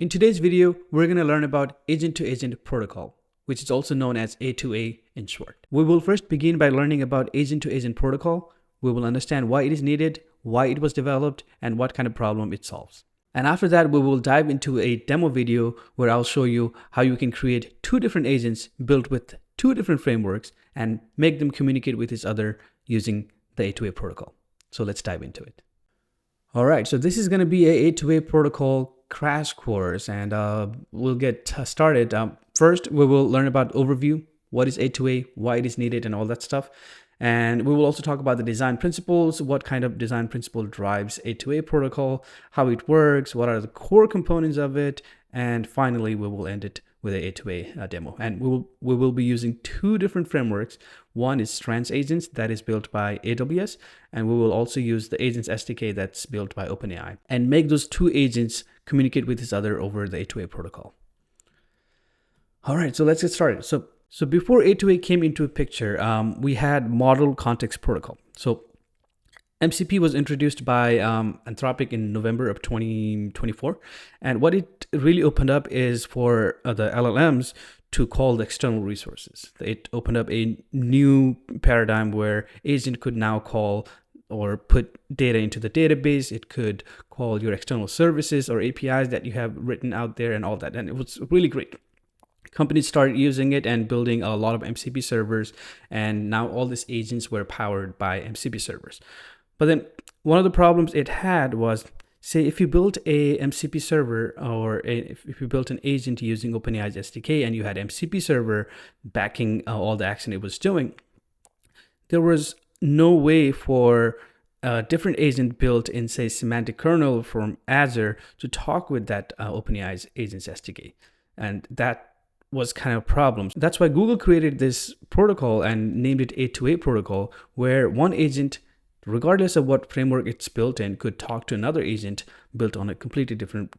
In today's video, we're going to learn about agent-to-agent protocol, which is also known as A2A in short. We will first begin by learning about agent-to-agent protocol. We will understand why it is needed, why it was developed, and what kind of problem it solves. And after that, we will dive into a demo video where I'll show you how you can create two different agents built with two different frameworks and make them communicate with each other using the A2A protocol. So let's dive into it. All right, so this is going to be a A2A protocol crash course, and we'll get started. First, we will learn about overview, what is A2A, why it is needed, and all that stuff. And we will also talk about the design principles, what kind of design principle drives A2A protocol, how it works, what are the core components of it, and finally, we will end it with a A2A demo. And we will be using two different frameworks. One is Strands Agents that is built by AWS, and we will also use the Agents SDK that's built by OpenAI and make those two agents communicate with each other over the A2A protocol. All right, so let's get started. So before A2A came into a picture, we had Model Context Protocol. So MCP was introduced by Anthropic in November of 2024. And what it really opened up is for the LLMs to call the external resources. It opened up a new paradigm where agent could now call or put data into the database. It could call your external services or APIs that you have written out there and all that. And it was really great. Companies started using it and building a lot of MCP servers. And now all these agents were powered by MCP servers. But then one of the problems it had was, say, if you built a MCP server or if you built an agent using OpenAI's SDK and you had MCP server backing all the action it was doing, there was no way for a different agent built in, say, semantic kernel from Azure to talk with that OpenAI's agents SDK. And that was kind of a problem. That's why Google created this protocol and named it A2A protocol, where one agent, regardless of what framework it's built in, could talk to another agent built on a completely different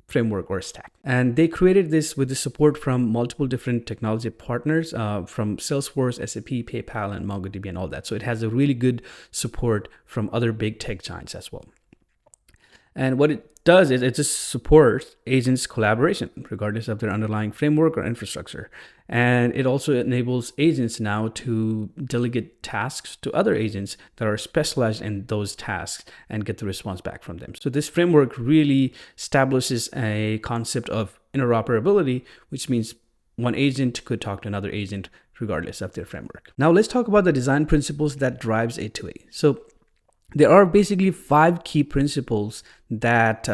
framework or stack. And they created this with the support from multiple different technology partners, from Salesforce, SAP, PayPal, and MongoDB and all that. So it has a really good support from other big tech giants as well. And what it does is it just supports agents collaboration, regardless of their underlying framework or infrastructure. And it also enables agents now to delegate tasks to other agents that are specialized in those tasks and get the response back from them. So this framework really establishes a concept of interoperability, which means one agent could talk to another agent regardless of their framework. Now let's talk about the design principles that drives A2A. So there are basically 5 key principles that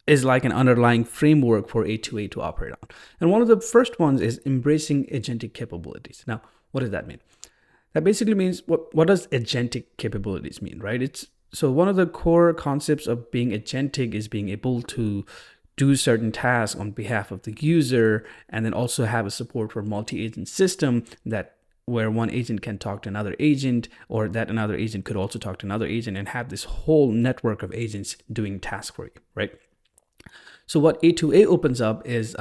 is like an underlying framework for A2A to operate on. And one of the first ones is embracing agentic capabilities. Now, what does that mean? That basically means, what does agentic capabilities mean, right? So one of the core concepts of being agentic is being able to do certain tasks on behalf of the user, and then also have a support for multi-agent system where one agent can talk to another agent, or that another agent could also talk to another agent, and have this whole network of agents doing tasks for you, right? So what A2A opens up is,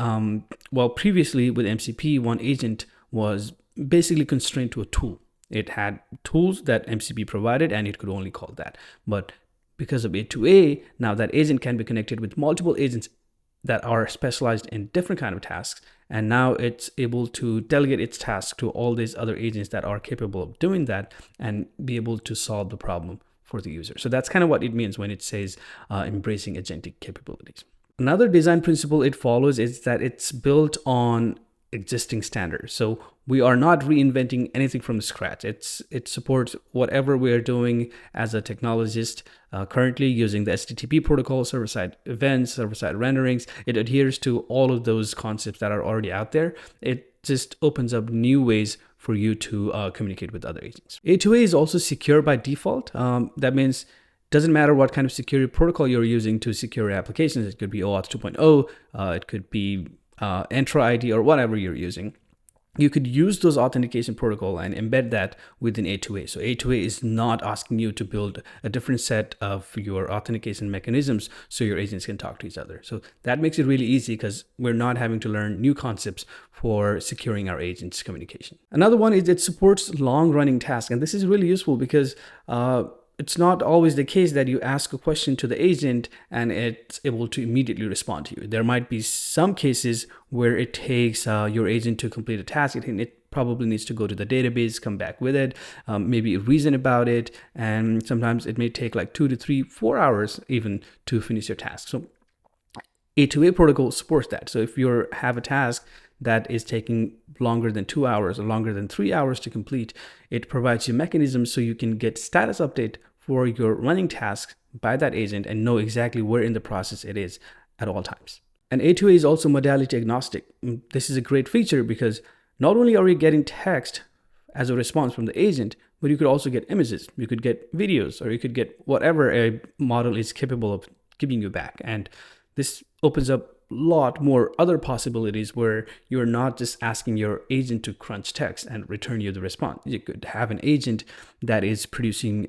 previously with MCP, one agent was basically constrained to a tool. It had tools that MCP provided, and it could only call that. But because of A2A, now that agent can be connected with multiple agents that are specialized in different kind of tasks. And now it's able to delegate its task to all these other agents that are capable of doing that and be able to solve the problem for the user. So that's kind of what it means when it says embracing agentic capabilities. Another design principle it follows is that it's built on existing standards. So we are not reinventing anything from scratch. It supports whatever we are doing as a technologist currently using the HTTP protocol, server-side events, server-side renderings. It adheres to all of those concepts that are already out there. It just opens up new ways for you to communicate with other agents. A2A is also secure by default. That means doesn't matter what kind of security protocol you're using to secure your applications. It could be OAuth 2.0, it could be Entra ID or whatever you're using. You could use those authentication protocol and embed that within A2A. So A2A is not asking you to build a different set of your authentication mechanisms so your agents can talk to each other. So that makes it really easy because we're not having to learn new concepts for securing our agents' communication. Another one is it supports long-running tasks. And this is really useful because it's not always the case that you ask a question to the agent and it's able to immediately respond to you. There might be some cases where it takes your agent to complete a task. It probably needs to go to the database, come back with it, maybe reason about it. And sometimes it may take like 2 to 3, 4 hours even to finish your task. So A2A protocol supports that. So if you have a task that is taking longer than 2 hours or longer than 3 hours to complete, it provides you mechanisms so you can get status update for your running tasks by that agent and know exactly where in the process it is at all times. And A2A is also modality agnostic. This is a great feature because not only are you getting text as a response from the agent, but you could also get images, you could get videos, or you could get whatever a model is capable of giving you back. And this opens up lot more other possibilities where you're not just asking your agent to crunch text and return you the response. You could have an agent that is producing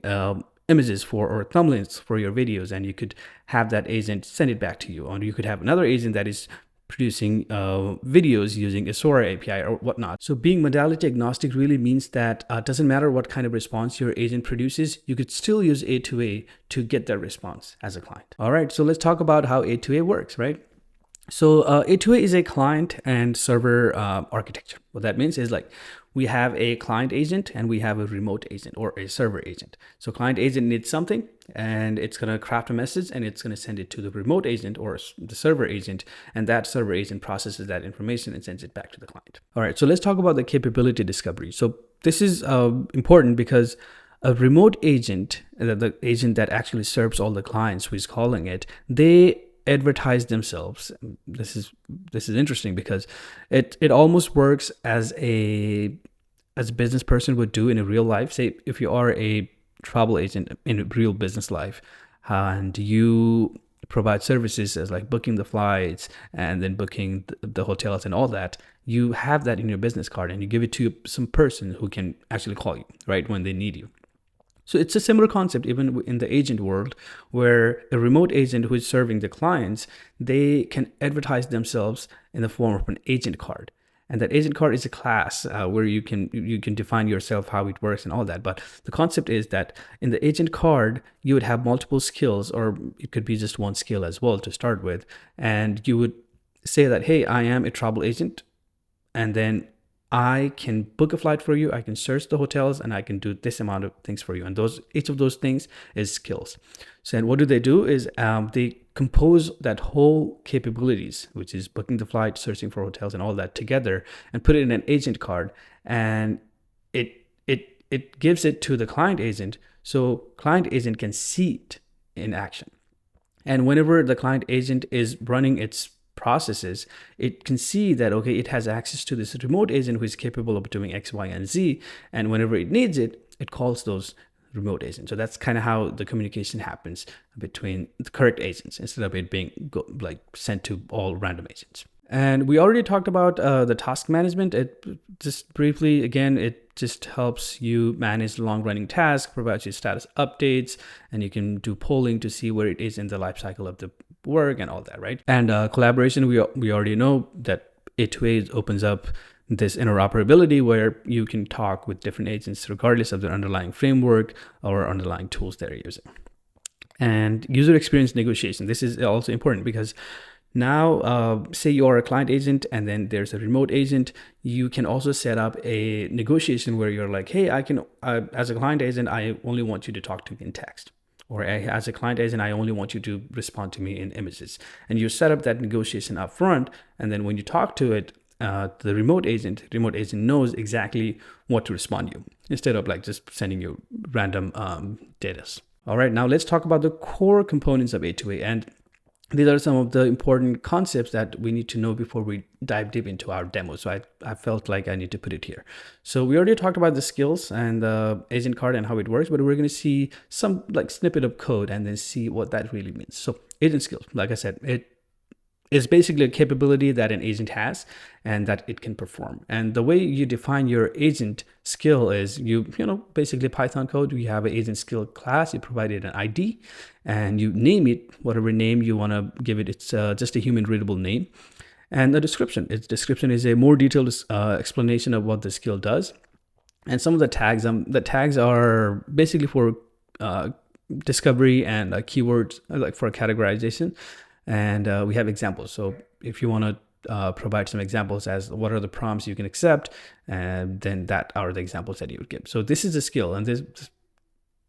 images for or thumbnails for your videos, and you could have that agent send it back to you. Or you could have another agent that is producing videos using a Sora API or whatnot. So being modality agnostic really means that it doesn't matter what kind of response your agent produces, you could still use A2A to get that response as a client. All right, so let's talk about how A2A works, right? So A2A is a client and server architecture. What that means is like we have a client agent and we have a remote agent or a server agent. So client agent needs something and it's going to craft a message and it's going to send it to the remote agent or the server agent, and that server agent processes that information and sends it back to the client. All right, so let's talk about the capability discovery. So this is important because a remote agent, the agent that actually serves all the clients who is calling it, they advertise themselves. This is interesting because it almost works as a business person would do in a real life. Say if you are a travel agent in a real business life and you provide services as like booking the flights and then booking the hotels and all that, you have that in your business card and you give it to some person who can actually call you right when they need you. So it's a similar concept even in the agent world, where a remote agent who is serving the clients, they can advertise themselves in the form of an agent card. And that agent card is a class where you can define yourself, how it works and all that. But the concept is that in the agent card, you would have multiple skills, or it could be just one skill as well to start with. And you would say that, hey, I am a travel agent. And then I can book a flight for you, I can search the hotels, and I can do this amount of things for you. And each of those things is skills. So and what do? Is they compose that whole capabilities, which is booking the flight, searching for hotels and all that together, and put it in an agent card. And it gives it to the client agent, so client agent can see it in action. And whenever the client agent is running its processes, it can see that, okay, it has access to this remote agent who is capable of doing X, Y, and Z. And whenever it needs it, it calls those remote agents. So that's kind of how the communication happens between the correct agents instead of it being sent to all random agents. And we already talked about the task management. It just briefly, again, it just helps you manage long-running tasks, provides you status updates, and you can do polling to see where it is in the life cycle of the work and all that, right? And collaboration, we already know that A2A opens up this interoperability where you can talk with different agents regardless of their underlying framework or underlying tools they're using. And user experience negotiation. This is also important because now, say you are a client agent and then there's a remote agent, you can also set up a negotiation where you're like, hey, as a client agent, I only want you to talk to me in text. Or as a client agent, I only want you to respond to me in images. And you set up that negotiation up front. And then when you talk to it, the remote agent knows exactly what to respond to you instead of like just sending you random data. All right, now let's talk about the core components of A2A. And these are some of the important concepts that we need to know before we dive deep into our demo. So I felt like I need to put it here. So we already talked about the skills and the agent card and how it works, but we're going to see some like snippet of code and then see what that really means. So agent skills, like I said, it is basically a capability that an agent has and that it can perform. And the way you define your agent skill is basically Python code. You have an agent skill class, you provide it an ID and you name it whatever name you want to give it. It's just a human readable name. And the description. Its description is a more detailed explanation of what the skill does. And some of the tags are basically for discovery and keywords like for categorization. And we have examples. So if you want to provide some examples as what are the prompts you can accept, and then that are the examples that you would give. So this is a skill, and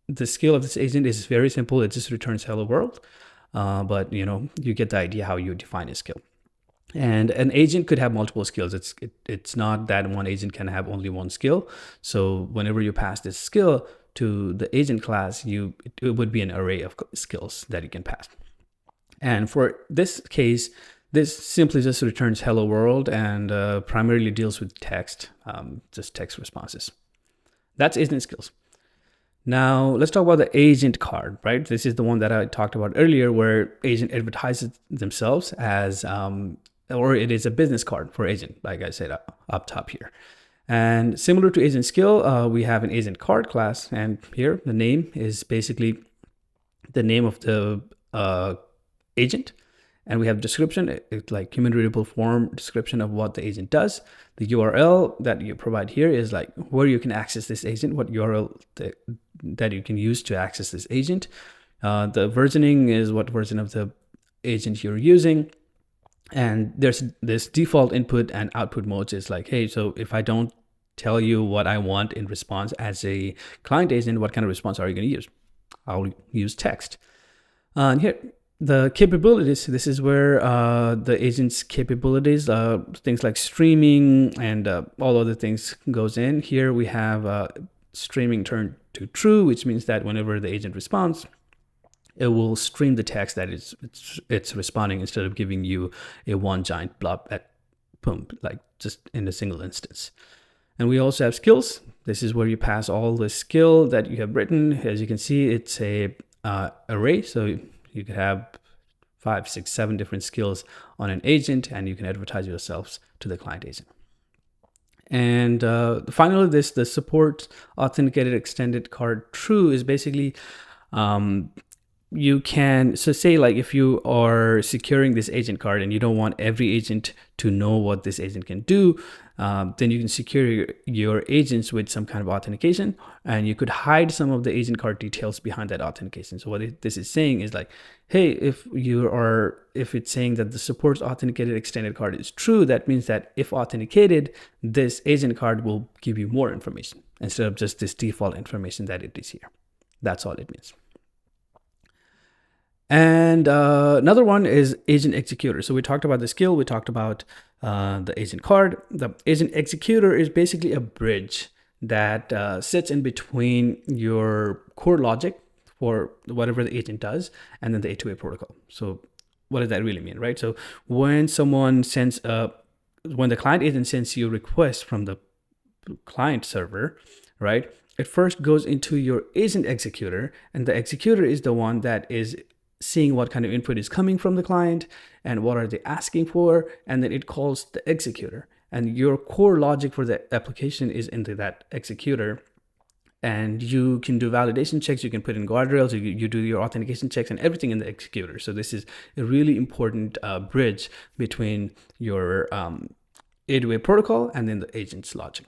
the skill of this agent is very simple. It just returns hello world, but you get the idea how you define a skill. And an agent could have multiple skills. It's not that one agent can have only one skill. So whenever you pass this skill to the agent class, it would be an array of skills that you can pass. And for this case, this simply just returns hello world and primarily deals with text, just text responses. That's agent skills. Now let's talk about the agent card, right? This is the one that I talked about earlier, where agent advertises themselves as, or it is a business card for agent, like I said up top here. And similar to agent skill, we have an agent card class, and here the name is basically the name of the agent, and we have description. It's like human readable form description of what the agent does. The URL that you provide here is like where you can access this agent, what URL that you can use to access this agent. The versioning is what version of the agent you're using. And there's this default input and output modes is like, hey, so if I don't tell you what I want in response as a client agent, what kind of response are you going to use? I'll use text. And here, the capabilities, this is where the agent's capabilities, things like streaming and all other things goes in. Here we have streaming turned to true, which means that whenever the agent responds, it will stream the text that it's responding instead of giving you a one giant blob at boom, like just in a single instance. And we also have skills. This is where you pass all the skill that you have written. As you can see, it's a array. So you could have 5, 6, 7 different skills on an agent, and you can advertise yourselves to the client agent. And finally, the support authenticated extended card true is basically you can, so say like if you are securing this agent card and you don't want every agent to know what this agent can do, then you can secure your agents with some kind of authentication, and you could hide some of the agent card details behind that authentication. So what this is saying is like, hey, if it's saying that the support's authenticated extended card is true, that means that if authenticated, this agent card will give you more information instead of just this default information that it is here. That's all it means. And another one is agent executor. So we talked about the skill, we talked about the agent card. The agent executor is basically a bridge that sits in between your core logic for whatever the agent does and then the A2A protocol. So what does that really mean, right? So when when the client agent sends you a request from the client server, right, it first goes into your agent executor, and the executor is the one that is seeing what kind of input is coming from the client and what are they asking for, and then it calls the executor, and your core logic for the application is into that executor, and you can do validation checks, you can put in guardrails, you do your authentication checks and everything in the executor. So this is a really important bridge between your A2A protocol and then the agent's logic.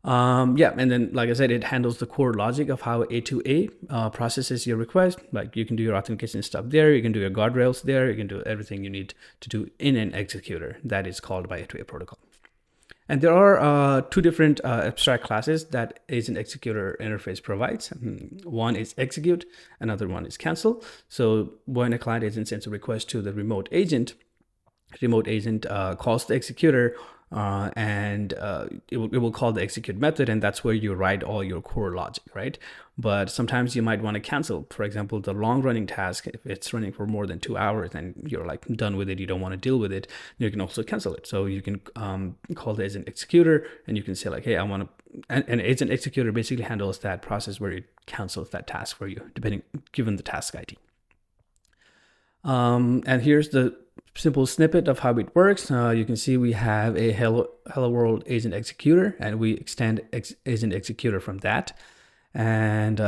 And then, like I said, it handles the core logic of how A2A processes your request. Like you can do your authentication stuff there, you can do your guardrails there, you can do everything you need to do in an executor that is called by A2A protocol. And there are two different abstract classes that agent executor interface provides. One is execute, another one is cancel. So when a client agent sends a request to the remote agent calls the executor, and it will call the execute method, and that's where you write all your core logic, right? But sometimes you might want to cancel, for example, the long running task. If it's running for more than 2 hours and you're like done with it, you don't want to deal with it, you can also cancel it. So you can call the agent executor, and you can say like, hey, I want to, and agent executor basically handles that process where it cancels that task for you, given the task ID. And here's the simple snippet of how it works. You can see we have a hello world agent executor, and we extend agent executor from that. And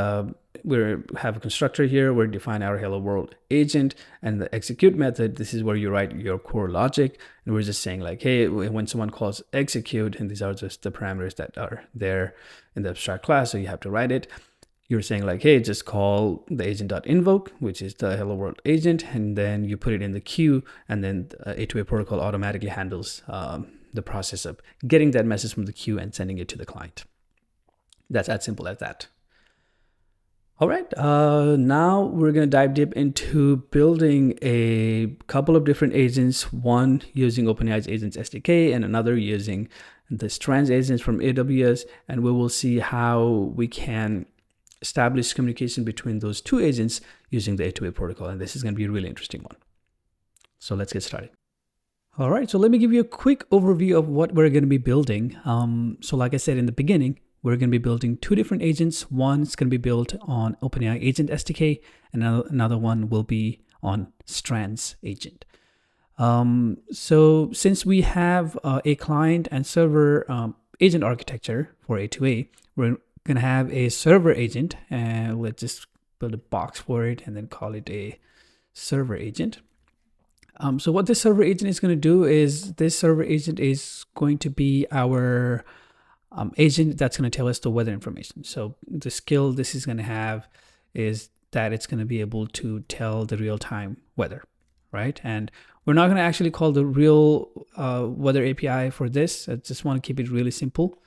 we have a constructor here where we define our hello world agent, and the execute method, this is where you write your core logic. And we're just saying like, hey, when someone calls execute, and these are just the parameters that are there in the abstract class, so you have to write it. you're saying like, hey, just call the agent.invoke, which is the hello world agent, and then you put it in the queue, and then A2A protocol automatically handles the process of getting that message from the queue and sending it to the client. That's as simple as that. All right, now we're going to dive deep into building a couple of different agents, one using OpenAI's Agents SDK and another using the Strands agents from AWS, and we will see how we can establish communication between those two agents using the A2A protocol, and this is going to be a really interesting one. So let's get started. All right, so let me give you a quick overview of what we're going to be building. So like I said in the beginning, we're going to be building two different agents. One is going to be built on OpenAI Agent SDK, and another one will be on Strands agent. So since we have a client and server agent architecture for A2A, we're going to have a server agent, and let's just build a box for it and then call it a server agent. So what this server agent is going to do is this server agent is going to be our agent that's going to tell us the weather information. So the skill this is going to have is that it's going to be able to tell the real-time weather, right? And we're not going to actually call the real weather API for this. I just want to keep it really simple.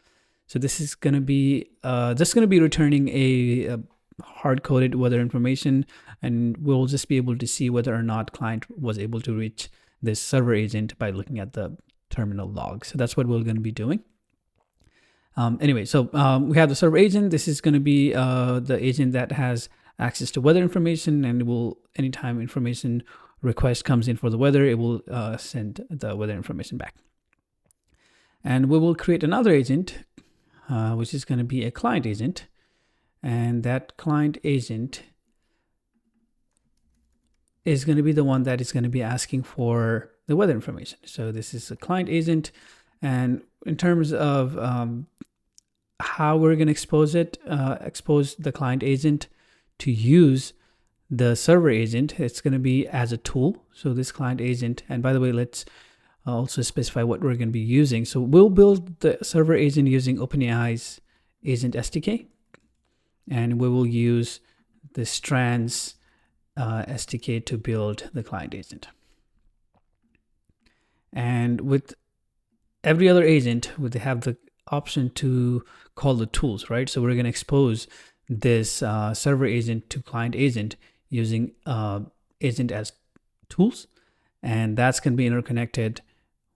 So this is going to be returning a hard-coded weather information, and we'll just be able to see whether or not client was able to reach this server agent by looking at the terminal log. So that's what we're going to be doing. Anyway, so we have the server agent. This is going to be the agent that has access to weather information, and it will, anytime information request comes in for the weather, it will send the weather information back. And we will create another agent, which is going to be a client agent. And that client agent is going to be the one that is going to be asking for the weather information. So this is a client agent. And in terms of how we're going to expose the client agent to use the server agent, it's going to be as a tool. So this client agent, and by the way, let's also specify what we're going to be using. So we'll build the server agent using OpenAI's Agent SDK, and we will use the Strands SDK to build the client agent. And with every other agent, they have the option to call the tools, right? So we're going to expose this server agent to client agent using agent as tools, and that's going to be interconnected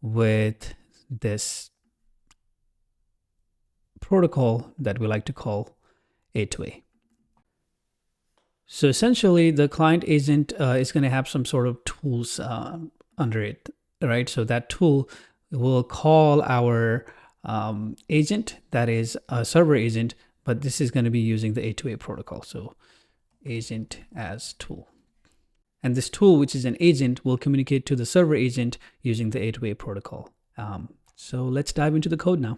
with this protocol that we like to call A2A. So essentially, the client agent is going to have some sort of tools under it, right? So that tool will call our agent that is a server agent, but this is going to be using the A2A protocol. So agent as tool. And this tool, which is an agent, will communicate to the server agent using the A2A protocol. So let's dive into the code now.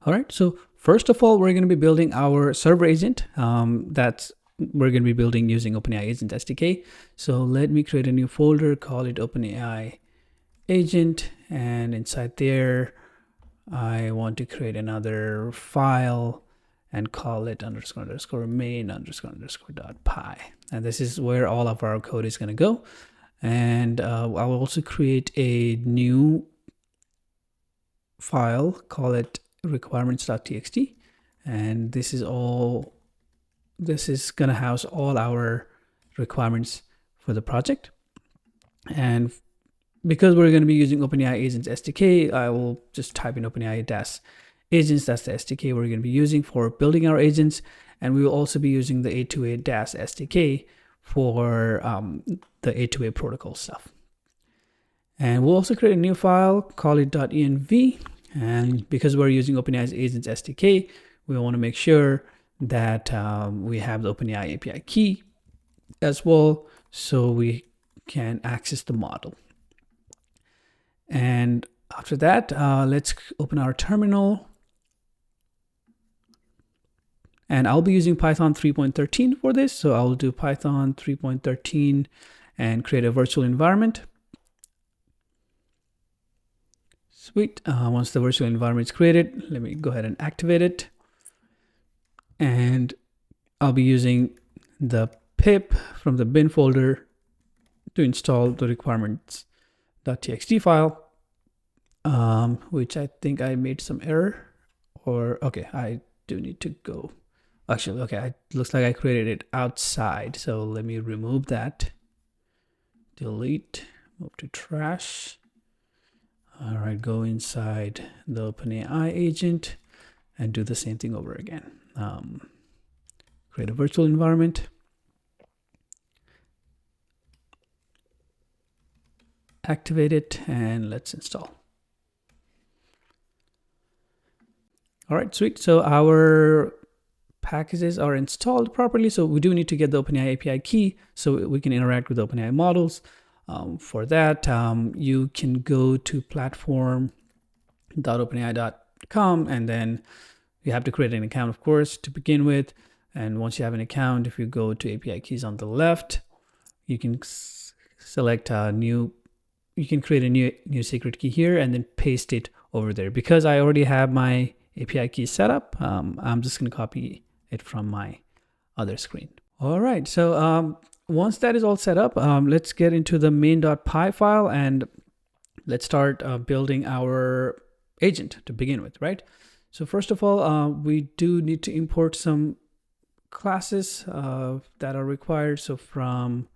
All right, so first of all, we're going to be building our server agent that we're going to be building using OpenAI Agent SDK. So let me create a new folder, call it OpenAI Agent, and inside there, I want to create another file and call it __main__.py. And this is where all of our code is going to go. And I'll also create a new file, call it requirements.txt. And this is going to house all our requirements for the project. And because we're going to be using OpenAI Agents SDK, I will just type in OpenAI agents. That's the SDK we're going to be using for building our agents. And we will also be using the A2A SDK for the A2A protocol stuff. And we'll also create a new file, call it .env. And because we're using OpenAI's Agents SDK, we want to make sure that we have the OpenAI API key as well, so we can access the model. And after that, let's open our terminal. And I'll be using Python 3.13 for this. So I'll do Python 3.13 and create a virtual environment. Sweet. Once the virtual environment is created, let me go ahead and activate it. And I'll be using the pip from the bin folder to install the requirements.txt file, which I think I made some error, or okay, I do need to go. Actually, okay, it looks like I created it outside. So let me remove that. Delete, move to trash. All right, go inside the OpenAI agent and do the same thing over again. Create a virtual environment. Activate it and let's install. All right, sweet. So our packages are installed properly. So we do need to get the OpenAI API key so we can interact with OpenAI models. For that, you can go to platform.openai.com, and then you have to create an account, of course, to begin with. And once you have an account, if you go to API keys on the left, you can select a new, you can create a new secret key here and then paste it over there. Because I already have my API key set up, I'm just going to copy it from my other screen. All right, so once that is all set up, let's get into the main.py file and let's start building our agent to begin with, right? So first of all, we do need to import some classes that are required. So from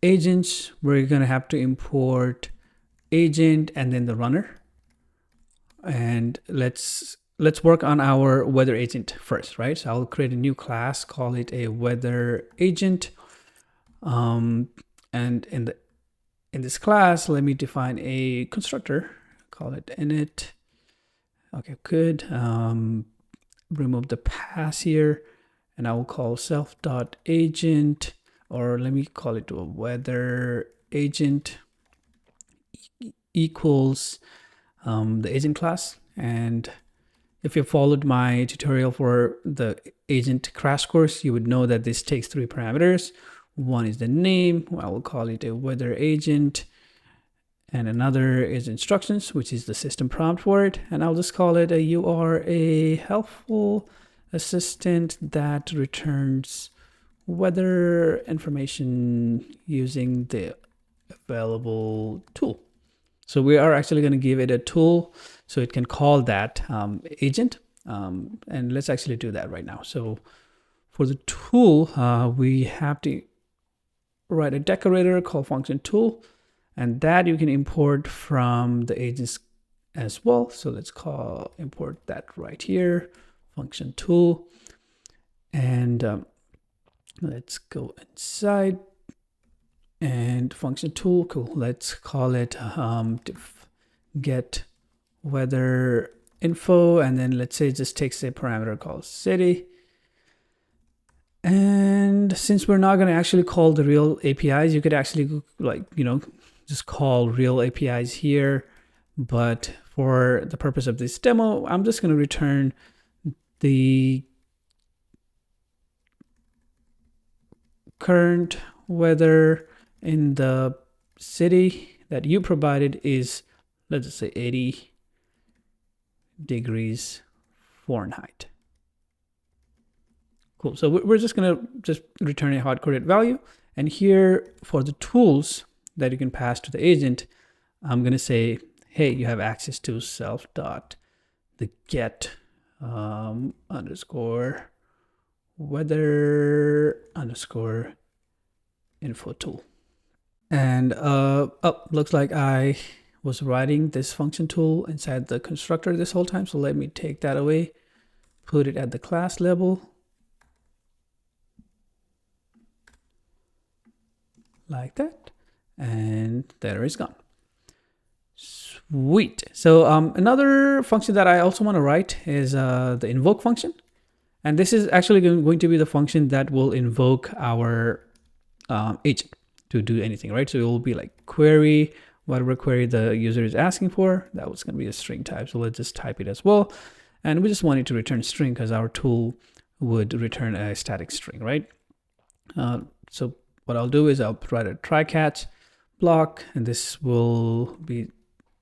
agents, we're going to have to import agent and then the runner. And let's work on our weather agent first, right? So I'll create a new class, call it a weather agent. And in this class, let me define a constructor, call it init. Okay, good. Remove the pass here, and I will call self.agent, or let me call it a weather agent equals the agent class. And if you followed my tutorial for the agent crash course, you would know that this takes 3 parameters. One is the name, I will call it a weather agent, and another is instructions, which is the system prompt for it. And I'll just call it you are a helpful assistant that returns weather information using the available tool. So we are actually going to give it a tool so it can call that agent. And let's actually do that right now. So for the tool, we have to write a decorator called function tool, and that you can import from the agents as well. So let's import that right here, function tool. And let's go inside and function tool, cool. Let's call it get weather info, and then let's say it just takes a parameter called city. And since we're not going to actually call the real APIs, you could actually just call real APIs here. But for the purpose of this demo, I'm just going to return the current weather in the city that you provided is, let's just say 80 degrees Fahrenheit. Cool. So we're just going to return a hard-coded value. And here for the tools that you can pass to the agent, I'm going to say, hey, you have access to self.the get underscore weather underscore info tool. And looks like I was writing this function tool inside the constructor this whole time. So let me take that away, put it at the class level. Like that, and there it's gone. Sweet. So another function that I also want to write is the invoke function, and this is actually going to be the function that will invoke our agent to do anything, right? So it will be like query whatever query the user is asking for. That was going to be a string type, so let's just type it as well, and we just want it to return string because our tool would return a static string, right? So what I'll do is I'll write a try catch block, and this will be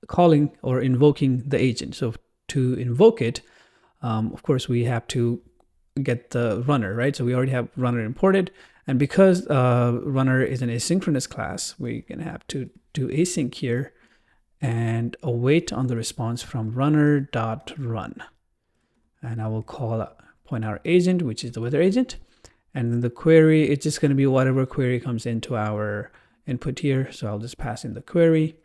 calling or invoking the agent. So to invoke it, of course, we have to get the runner, right? So we already have runner imported. And because runner is an asynchronous class, we can have to do async here and await on the response from runner.run. And I will point our agent, which is the weather agent. And then the query, it's just going to be whatever query comes into our input here. So I'll just pass in the query.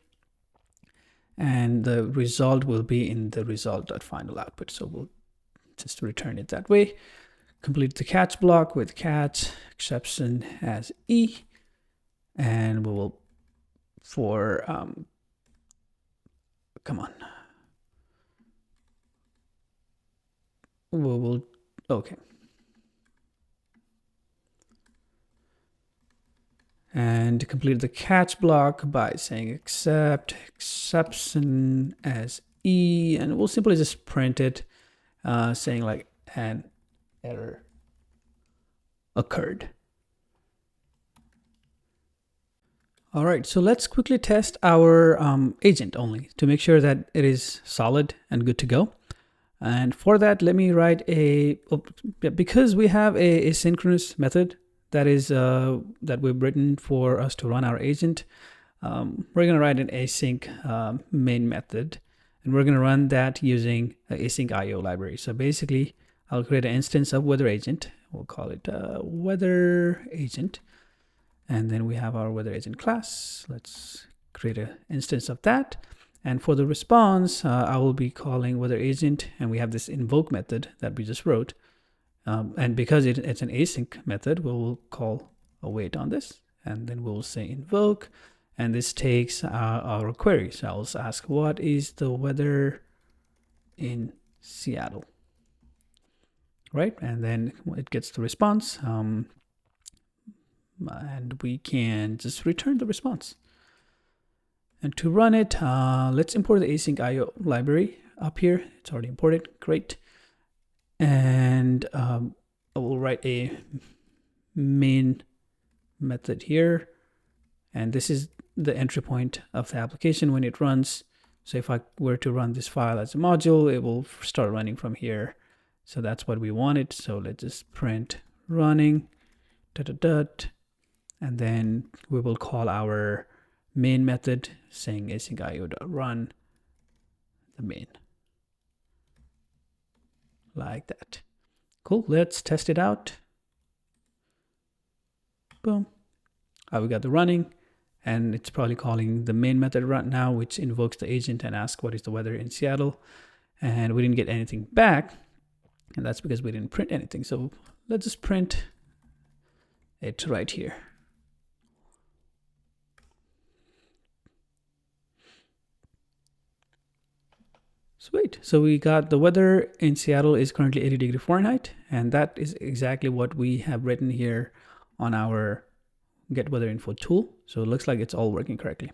And the result will be in the result.final output. So we'll just return it that way. Complete the catch block with catch exception as E. And we will, come on. Okay. And complete the catch block by saying except exception as E, and we'll simply just print it, saying like an error occurred. All right, so let's quickly test our agent only to make sure that it is solid and good to go. And for that, let me write because we have a asynchronous method that is that we've written for us to run our agent. We're going to write an async main method, and we're going to run that using an async IO library. So basically, I'll create an instance of weather agent. We'll call it weather agent, and then we have our weather agent class. Let's create an instance of that. And for the response, I will be calling weather agent, and we have this invoke method that we just wrote. And because it's an async method, we will call await on this, and then we'll say invoke, and this takes our query. So I'll ask, what is the weather in Seattle? Right, and then it gets the response, and we can just return the response. And to run it, let's import the async IO library up here. It's already imported, great. And I will write a main method here. And this is the entry point of the application when it runs. So if I were to run this file as a module, it will start running from here. So that's what we wanted. So let's just print running, and then we will call our main method saying async io.run the main, like that. Cool, let's test it out. Boom. We got the running, and it's probably calling the main method right now, which invokes the agent and asks what is the weather in Seattle. And we didn't get anything back, and that's because we didn't print anything. So let's just print it right here. Sweet. So we got the weather in Seattle is currently 80 degrees Fahrenheit, and that is exactly what we have written here on our get weather info tool. So it looks like it's all working correctly.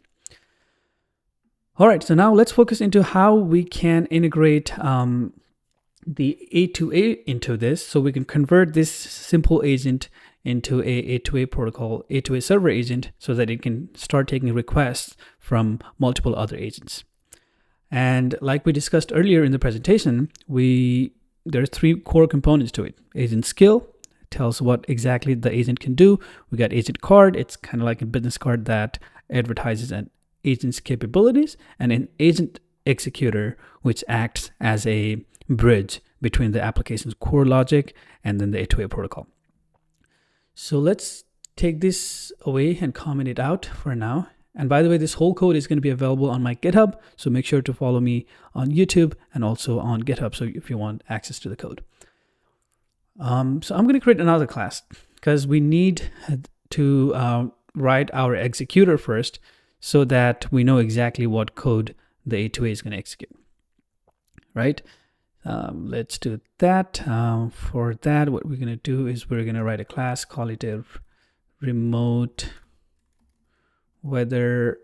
All right, so now let's focus into how we can integrate the A2A into this, so we can convert this simple agent into a A2A protocol, A2A server agent, so that it can start taking requests from multiple other agents. And like we discussed earlier in the presentation, there are 3 core components to it. Agent skill tells what exactly the agent can do. We got agent card. It's kind of like a business card that advertises an agent's capabilities, and an agent executor, which acts as a bridge between the application's core logic and then the A2A protocol. So let's take this away and comment it out for now. And by the way, this whole code is going to be available on my GitHub, so make sure to follow me on YouTube and also on GitHub, so if you want access to the code. So I'm going to create another class because we need to write our executor first so that we know exactly what code the A2A is going to execute, right? Let's do that. For that, what we're going to do is we're going to write a class, call it a remote weather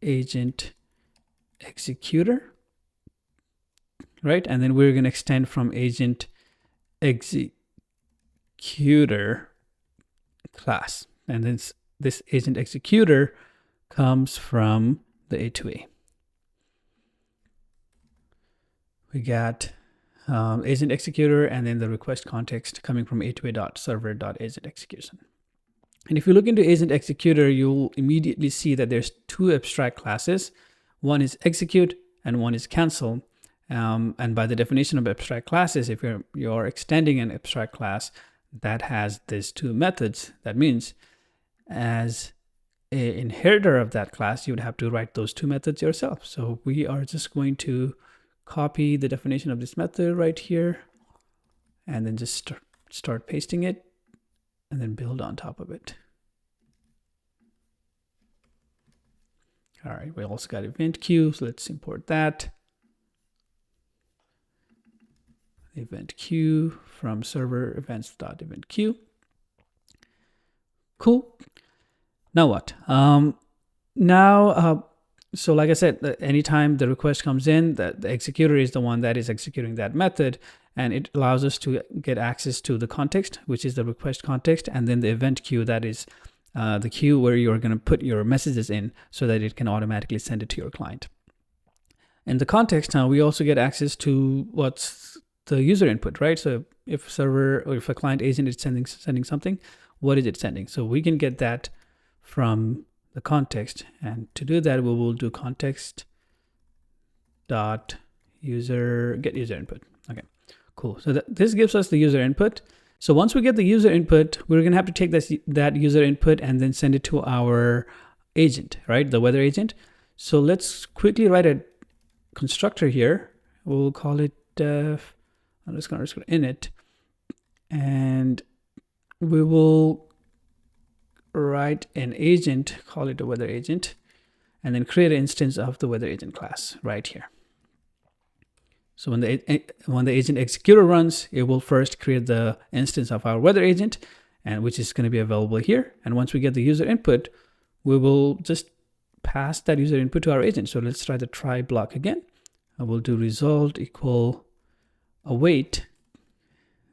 agent executor, right? And then we're going to extend from agent executor class, and then this agent executor comes from the A2A. We got agent executor, and then the request context coming from A2A.server.agent-execution. And if you look into agent executor, you'll immediately see that there's two abstract classes. One is execute and one is cancel. And by the definition of abstract classes, if you're extending an abstract class that has these two methods, that means as an inheritor of that class, you would have to write those two methods yourself. So we are just going to copy the definition of this method right here, and then just start pasting it, and then build on top of it. All right, we also got event queue, so let's import that. Event queue from server events.event queue. Cool. Now what? So like I said, anytime the request comes in, the executor is the one that is executing that method, and it allows us to get access to the context, which is the request context, and then the event queue, that is the queue where you're going to put your messages in so that it can automatically send it to your client. In the context now, we also get access to what's the user input, right? So if server or if a client agent is sending something, what is it sending? So we can get that from the context, and to do that we will do context dot user get user input. Okay, cool. So this gives us the user input. So once we get the user input, we're gonna have to take that user input and then send it to our agent, right? The weather agent. So let's quickly write a constructor here. We'll call it underscore init, and we will write an agent, call it a weather agent, and then create an instance of the weather agent class right here. So when the agent executor runs, it will first create the instance of our weather agent, and which is going to be available here. And once we get the user input, we will just pass that user input to our agent. So let's try the try block again. I will do result equal await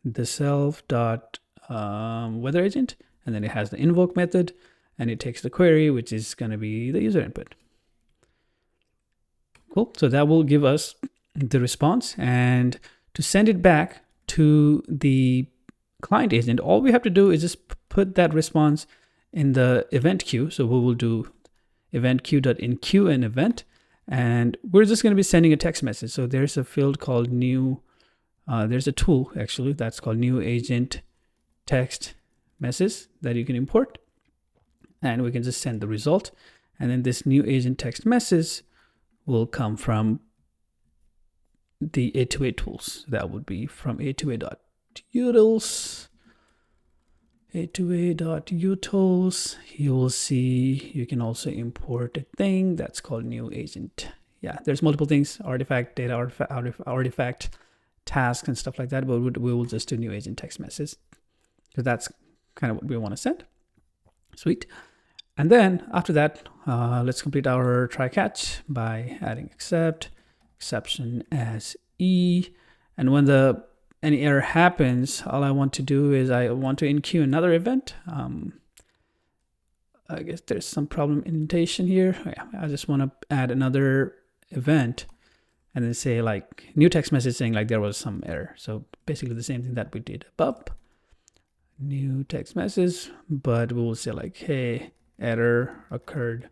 the self dot weather agent, and then it has the invoke method, and it takes the query, which is going to be the user input. Cool. So that will give us the response, and to send it back to the client agent, all we have to do is just put that response in the event queue. So we will do event queue.enqueue an event, and we're just going to be sending a text message. So there's a field called new, there's a tool actually that's called new agent text message that you can import, and we can just send the result, and then this new agent text message will come from the A2A tools. That would be from A2A.utils, A2A.utils. You will see you can also import a thing that's called new agent. Yeah, there's multiple things, artifact, data artifact, tasks and stuff like that, but we will just do new agent text message. So that's kind of what we want to send. Sweet. And then after that, let's complete our try catch by adding exception as E. And when any error happens, all I want to do is I want to enqueue another event. I guess there's some problem indentation here. Yeah, I just want to add another event and then say like new text message saying like there was some error. So basically the same thing that we did above. New text message, but we will say like, hey, error occurred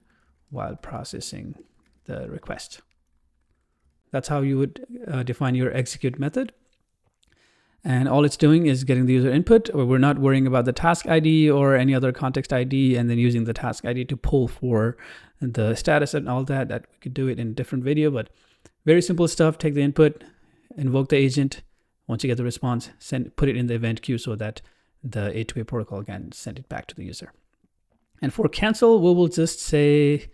while processing the request. That's how you would define your execute method. And all it's doing is getting the user input. We're not worrying about the task ID or any other context ID and then using the task ID to pull for the status and all that. That we could do it in a different video, but very simple stuff. Take the input, invoke the agent. Once you get the response, put it in the event queue so that the A2A protocol can send it back to the user. And for cancel, we will just say,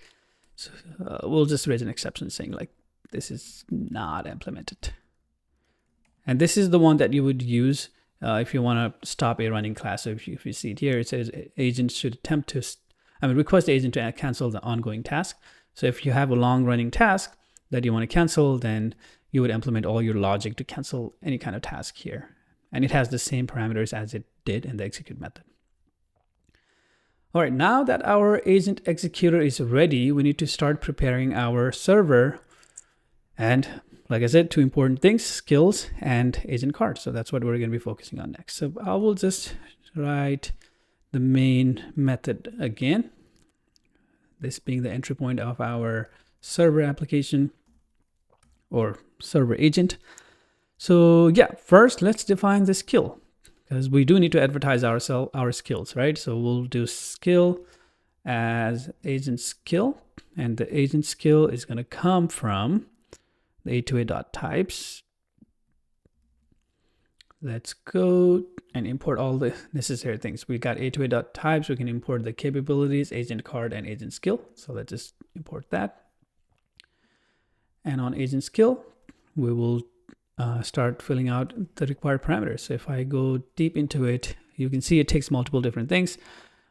we'll just raise an exception saying like, this is not implemented. And this is the one that you would use if you want to stop a running class. So if you see it here, it says agent should attempt to, request the agent to cancel the ongoing task. So if you have a long running task that you want to cancel, then you would implement all your logic to cancel any kind of task here. And it has the same parameters as it did in the execute method. All right, now that our agent executor is ready, we need to start preparing our server. And like I said, two important things: skills and agent card. So that's what we're going to be focusing on next. So I will just write the main method again, this being the entry point of our server application or server agent. So yeah, first let's define the skill, because we do need to advertise our skills, right? So we'll do skill as agent skill, and the agent skill is going to come from the A2A.types. Let's go and import all the necessary things. We got A2A.types. We can import the capabilities, agent card, and agent skill. So let's just import that. And on agent skill, we will start filling out the required parameters. So if I go deep into it, you can see it takes multiple different things.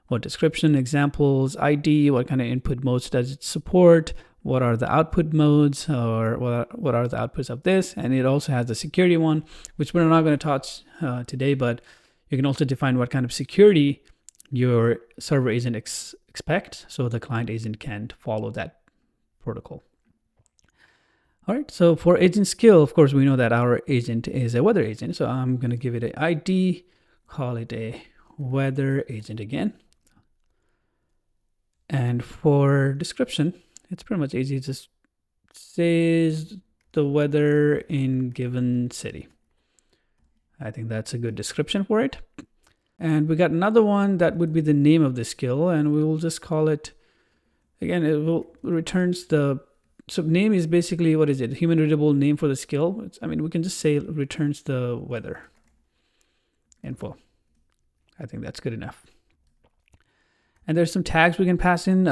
What description, examples, ID, what kind of input modes does it support, what are the output modes, or what are the outputs of this. And it also has the security one, which we're not going to touch today, but you can also define what kind of security your server agent expects, so the client agent can follow that protocol. All right, so for agent skill, of course, we know that our agent is a weather agent. So I'm going to give it an ID, call it a weather agent again. And for description, it's pretty much easy. It just says the weather in given city. I think that's a good description for it. And we got another one that would be the name of the skill, and we will just call it, again, it will returns the, so name is basically, what is it? Human readable name for the skill. I mean, we can just say returns the weather info. I think that's good enough. And there's some tags we can pass in.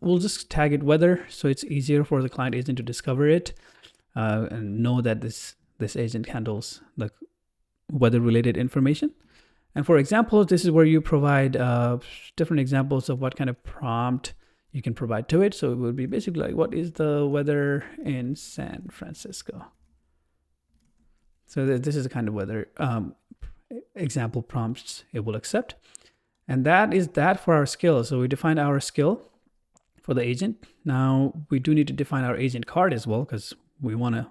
We'll just tag it weather, so it's easier for the client agent to discover it and know that this agent handles the weather related information. And for examples, this is where you provide different examples of what kind of prompt you can provide to it. So it would be basically like, what is the weather in San Francisco? So this is the kind of weather example prompts it will accept. And that is that for our skill. So we defined our skill for the agent. Now we do need to define our agent card as well, because we want to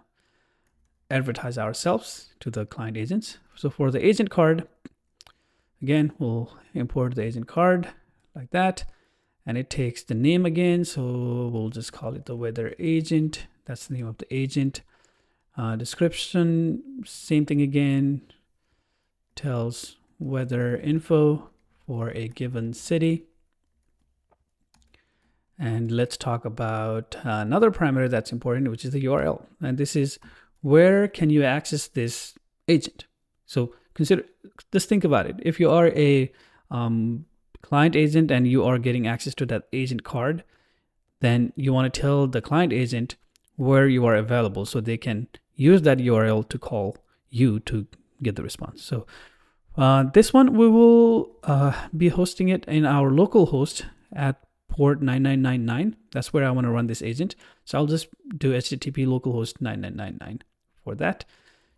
advertise ourselves to the client agents. So for the agent card, again, we'll import the agent card like that. And it takes the name again. So we'll just call it the weather agent. That's the name of the agent. Description, same thing again. Tells weather info for a given city. And let's talk about another parameter that's important, which is the URL. And this is where can you access this agent? So just think about it. If you are a client agent and you are getting access to that agent card, then you want to tell the client agent where you are available so they can use that URL to call you to get the response. So this one, we will be hosting it in our local host at port 9999. That's where I want to run this agent. So I'll just do HTTP localhost 9999 for that.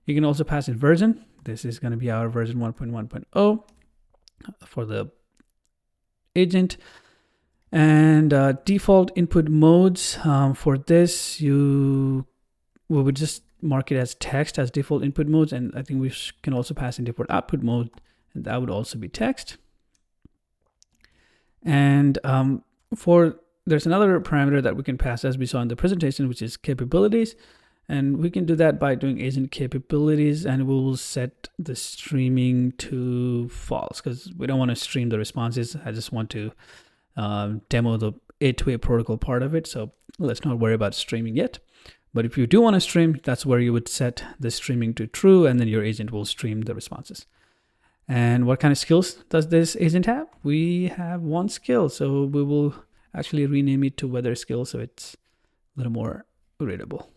You can also pass in version. This is going to be our version 1.1.0 for the agent. And default input modes for this, we would just mark it as text as default input modes, and I think we can also pass in default output mode, and that would also be text. And there's another parameter that we can pass, as we saw in the presentation, which is capabilities, and we can do that by doing agent capabilities, and we will set the streaming to false, because we don't want to stream the responses. I just want to demo the A2A protocol part of it, so let's not worry about streaming yet. But if you do want to stream, that's where you would set the streaming to true, and then your agent will stream the responses. And what kind of skills does this agent have? We have one skill, so we will actually rename it to weather skill, so it's a little more readable.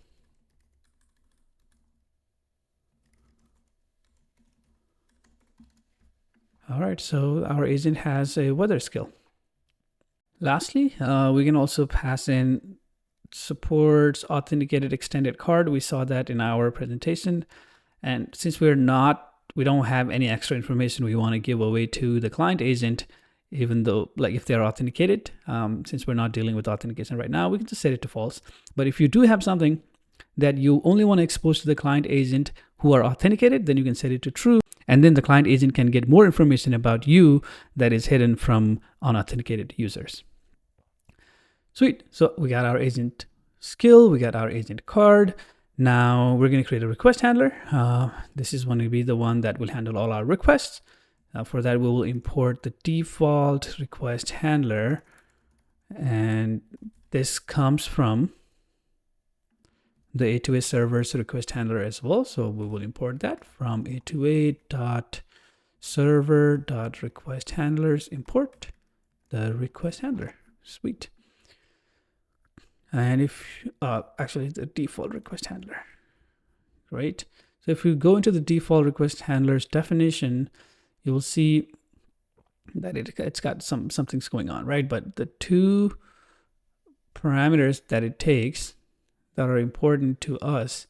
All right, so our agent has a weather skill. Lastly, we can also pass in supports authenticated extended card. We saw that in our presentation. And since we don't have any extra information we want to give away to the client agent, even though, like, if they're authenticated, since we're not dealing with authentication right now, we can just set it to false. But if you do have something that you only want to expose to the client agent who are authenticated, then you can set it to true. And then the client agent can get more information about you that is hidden from unauthenticated users. Sweet. So we got our agent skill, we got our agent card. Now we're going to create a request handler. This is going to be the one that will handle all our requests. For that, we will import the default request handler. And this comes from the A2A server's request handler as well. So we will import that from A2A.server.request-handlers, import the request handler. Sweet. And if, actually the default request handler, right? So if you go into the default request handler's definition, you will see that it's got something's going on, right? But the two parameters that it takes that are important to us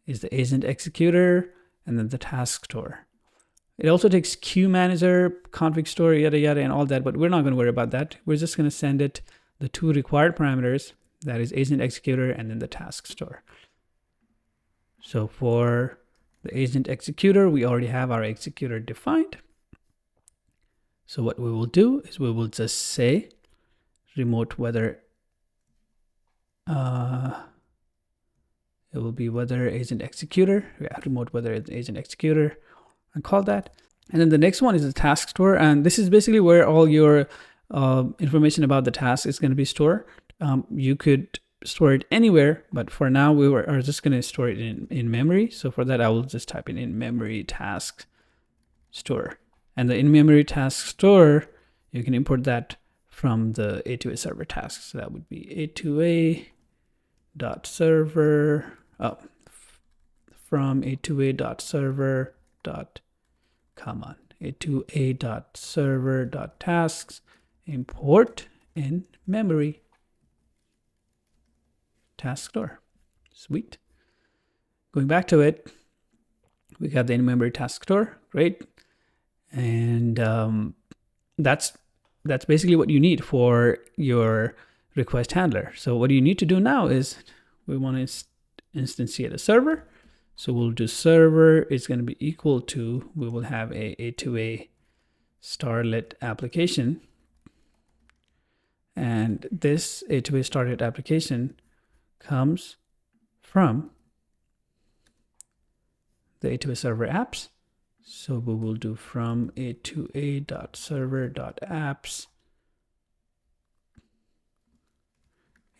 is the agent executor and then the task store. It also takes queue manager, config store, yada yada, and all that, but we're not going to worry about that. We're just going to send it the two required parameters, that is agent executor and then the task store. So for the agent executor, we already have our executor defined. So what we will do is we will just say remote whether it will be whether agent executor, remote whether agent executor, and call that. And then the next one is the task store, and this is basically where all your information about the task is going to be stored. You could store it anywhere, but for now we are just going to store it in memory. So for that, I will just type in memory task store. And the in-memory task store, you can import that from the A2A server tasks. So that would be A2A.server, from A2A.server. Come on, A2A.server.tasks, import in memory task store. Sweet. Going back to it, we got the in-memory task store. Great. And that's basically what you need for your request handler. So what you need to do now is we want to instantiate a server. So we'll do server is going to be equal to, we will have a A2A starlet application. And this A2A starlet application comes from the A2A server apps. So we will do from A2A.server.apps,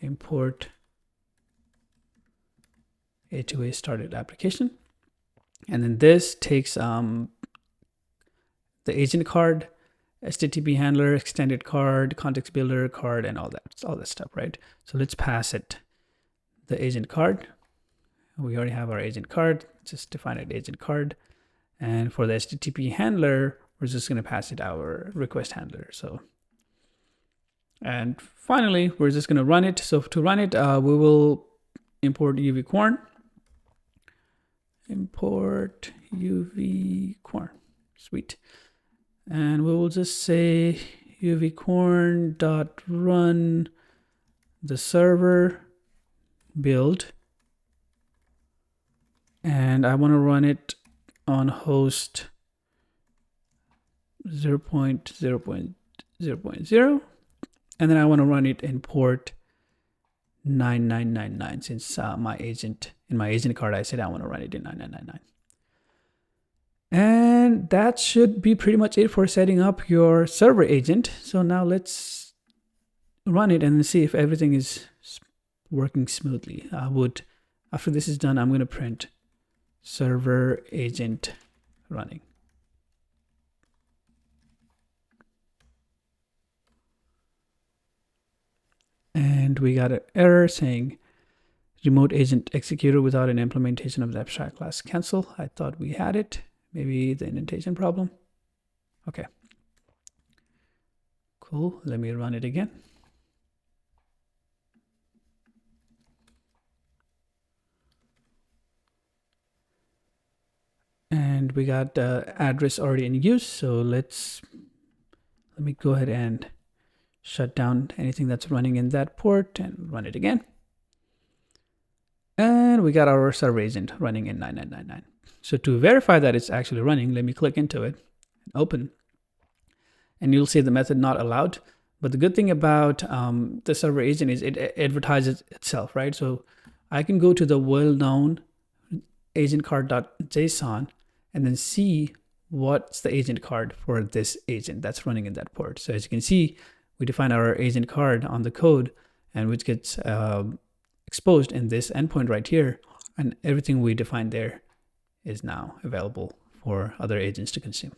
import A2A started application. And then this takes the agent card, HTTP handler, extended card, context builder card, and all that stuff, right? So let's pass it the agent card. We already have our agent card. Just define it agent card. And for the HTTP handler, we're just going to pass it our request handler. So, and finally, we're just going to run it. So to run it, we will import UV-Quern. Import UV-Quern. Sweet. And we will just say UV-Quern.run the server build. And I want to run it on host 0.0.0.0, and then I want to run it in port 9999 since in my agent card I said I want to run it in 9999. And that should be pretty much it for setting up your server agent. So now let's run it and see if everything is working smoothly. After this is done, I'm going to print server agent running. And we got an error saying remote agent executor without an implementation of the abstract class cancel. I thought we had it. Maybe the indentation problem. Okay. Cool. Let me run it again. And we got the address already in use. So let me go ahead and shut down anything that's running in that port and run it again. And we got our server agent running in 9999. So to verify that it's actually running, let me click into it, open, and you'll see the method not allowed. But the good thing about the server agent is it advertises itself, right? So I can go to the well-known agent card.json and then see what's the agent card for this agent that's running in that port. So as you can see, we define our agent card on the code, and which gets exposed in this endpoint right here, and everything we defined there is now available for other agents to consume.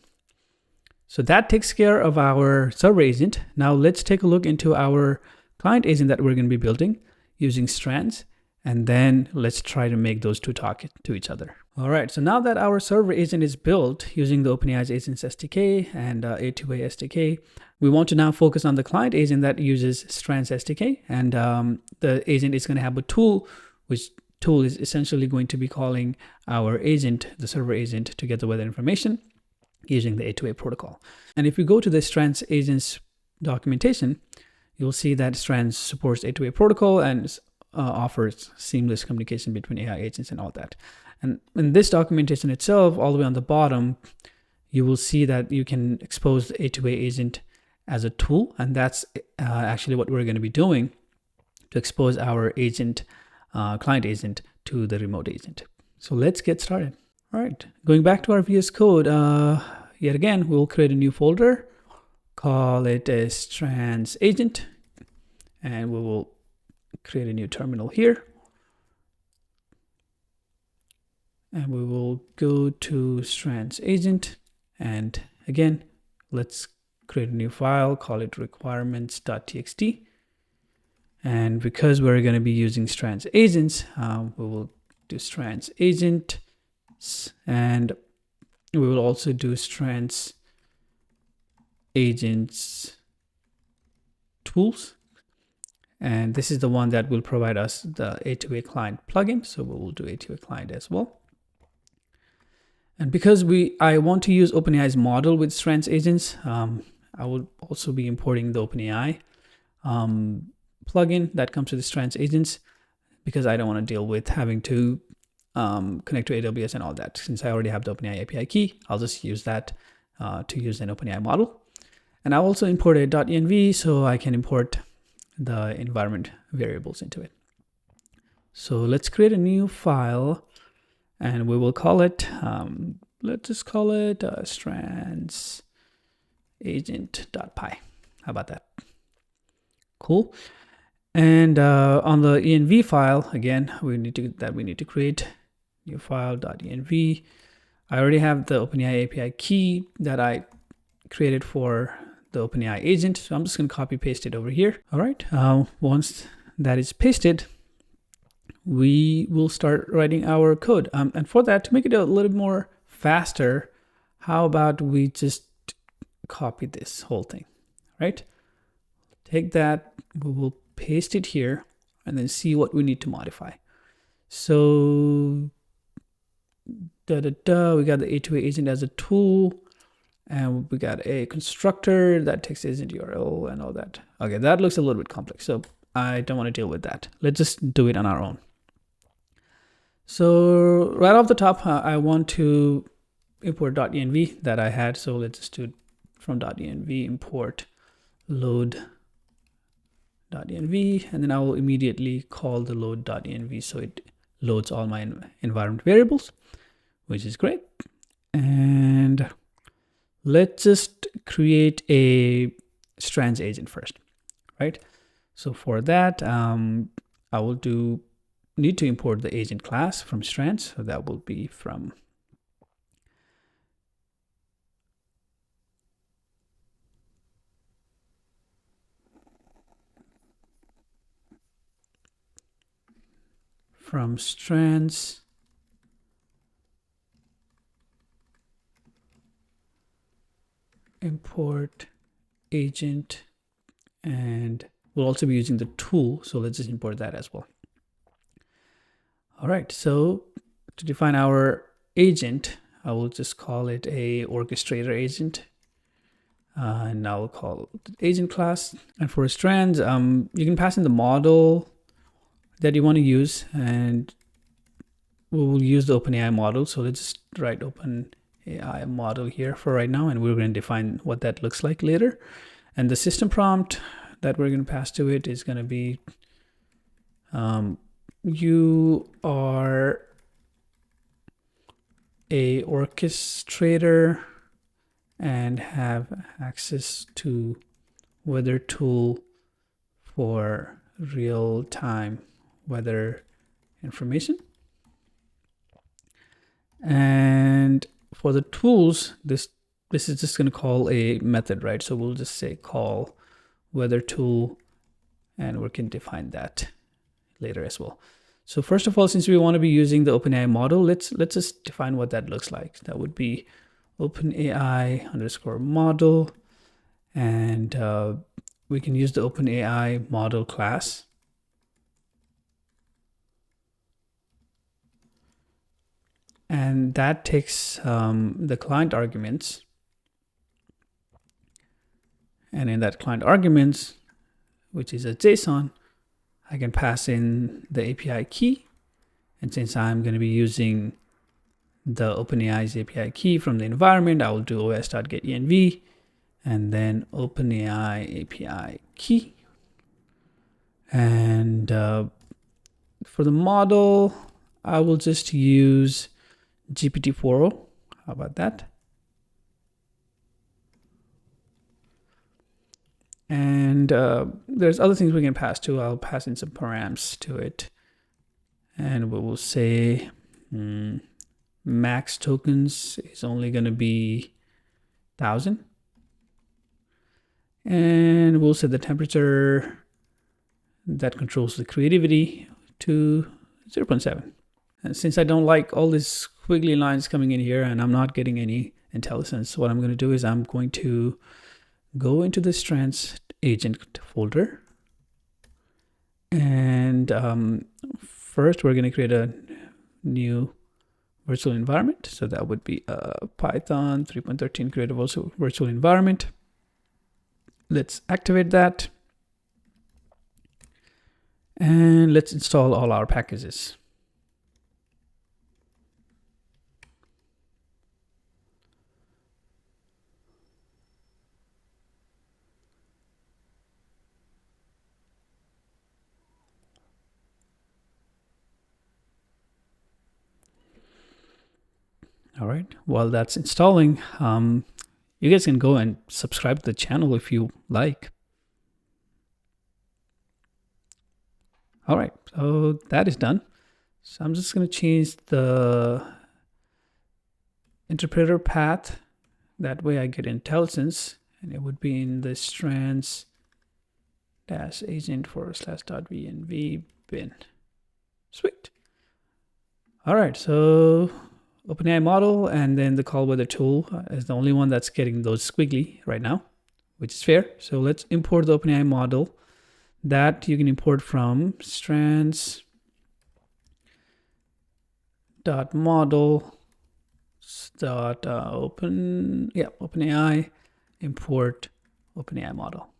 So that takes care of our server agent. Now let's take a look into our client agent that we're going to be building using Strands, and then let's try to make those two talk to each other. All right, so now that our server agent is built using the OpenAI's Agents SDK and A2A SDK, we want to now focus on the client agent that uses Strands SDK, and the agent is going to have a tool, which tool is essentially going to be calling our agent, the server agent, to get the weather information using the A2A protocol. And if we go to the Strands agents documentation, you'll see that Strands supports A2A protocol and offers seamless communication between AI agents and all that. And in this documentation itself, all the way on the bottom, you will see that you can expose the A2A agent as a tool, and that's actually what we're going to be doing to expose our agent, client agent, to the remote agent. So let's get started. All right, going back to our VS Code, yet again, we'll create a new folder, call it a Strands agent, and we will create a new terminal here. And we will go to Strands agent, and again, let's create a new file, call it requirements.txt. And because we're going to be using Strands agents, we will do Strands agent, and we will also do Strands agents tools. And this is the one that will provide us the A2A client plugin. So we will do A2A client as well. And because I want to use OpenAI's model with Strands agents, I will also be importing the OpenAI plugin that comes with the Strands agents, because I don't want to deal with having to connect to AWS and all that. Since I already have the OpenAI API key, I'll just use that to use an OpenAI model. And I'll also import a .env so I can import the environment variables into it. So let's create a new file, and we will call it, let's just call it strands agent.py. How about that? Cool. And on the env file, again, we need to create new file.env. I already have the OpenAI API key that I created for the OpenAI agent, so I'm just going to copy paste it over here. All right, once that is pasted, we will start writing our code. And for that, to make it a little more faster, how about we just copy this whole thing, right? Take that, we will paste it here, and then see what we need to modify. So we got the A2A agent as a tool, and we got a constructor that takes agent URL and all that. Okay, that looks a little bit complex, so I don't want to deal with that. Let's just do it on our own. So right off the top, I want to import .env that I had. So let's just do from .env import load.env, and then I will immediately call the load.env so it loads all my environment variables, which is great. And let's just create a Strands agent first, right? So for that, I will need to import the agent class from Strands. So that will be from Strands import agent, and we'll also be using the tool, so let's just import that as well. All right, so to define our agent, I will just call it a orchestrator agent, and I'll call it agent class. And for Strands, you can pass in the model that you want to use, and we will use the OpenAI model. So let's just write OpenAI model here for right now, and we're going to define what that looks like later. And the system prompt that we're going to pass to it is going to be, you are a orchestrator and have access to weather tool for real-time weather information. And for the tools, this is just going to call a method, right? So we'll just say call weather tool, and we can define that later as well. So first of all, since we want to be using the OpenAI model, let's just define what that looks like. That would be OpenAI _ model, and we can use the OpenAI model class. And that takes the client arguments. And in that client arguments, which is a JSON, I can pass in the API key. And since I'm going to be using the OpenAI's API key from the environment, I will do os.getEnv and then OpenAI API key. And for the model, I will just use GPT-4o. How about that? And there's other things we can pass to. I'll pass in some params to it. And we will say max tokens is only going to be 1,000. And we'll set the temperature that controls the creativity to 0.7. And since I don't like all these squiggly lines coming in here and I'm not getting any IntelliSense, what I'm going to do is I'm going to go into the Strands agent folder. And first we're going to create a new virtual environment. So that would be a Python 3.13 create a virtual environment. Let's activate that. And let's install all our packages. All right, while that's installing, you guys can go and subscribe to the channel if you like. All right, so that is done. So I'm just going to change the interpreter path. That way I get IntelliSense, and it would be in the Strands -agent /.venv bin. Sweet. All right, so OpenAI model, and then the call weather tool is the only one that's getting those squiggly right now, which is fair. So let's import the OpenAI model. That you can import from strands.model.OpenAI import OpenAI model.